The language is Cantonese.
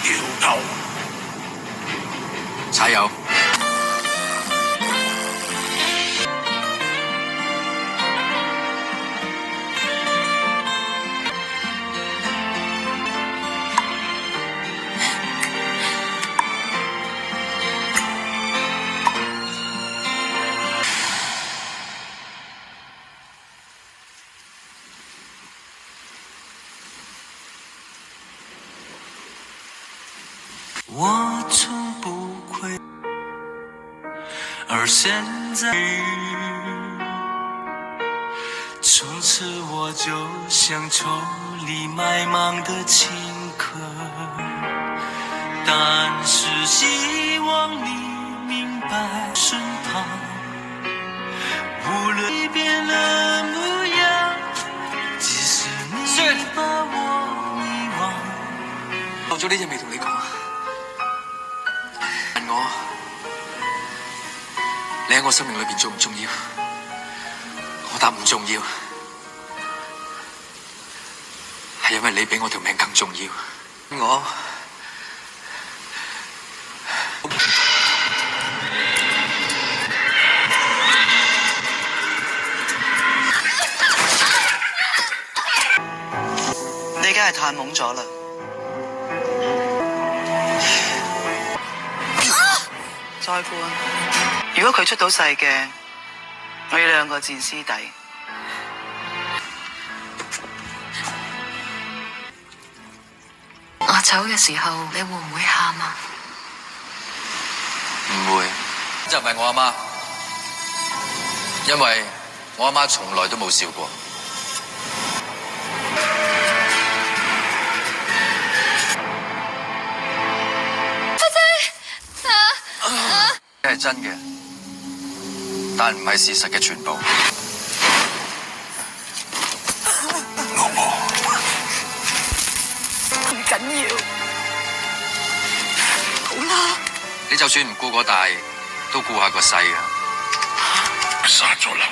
掉頭。踩油。我从不会，而现在，从此我就像愁里卖芒的情客，但是希望你明白，身旁无论变了模样，即使你把我遗忘。漏咗呢隻未同你講啊！問我，你喺我生命裏邊重唔重要？我答唔重要，係因為你比我條命更重要。我你梗係太懵咗啦！再判，如果佢出到世嘅，我要兩個賤師弟。我走嘅時候，你會唔會喊啊？唔會，就唔係我阿媽，因為我阿媽從來都冇笑過。係真嘅，但唔係事實嘅全部。老婆，唔緊要，好啦。你就算唔顧個大，都顧下個細啊！殺咗劉。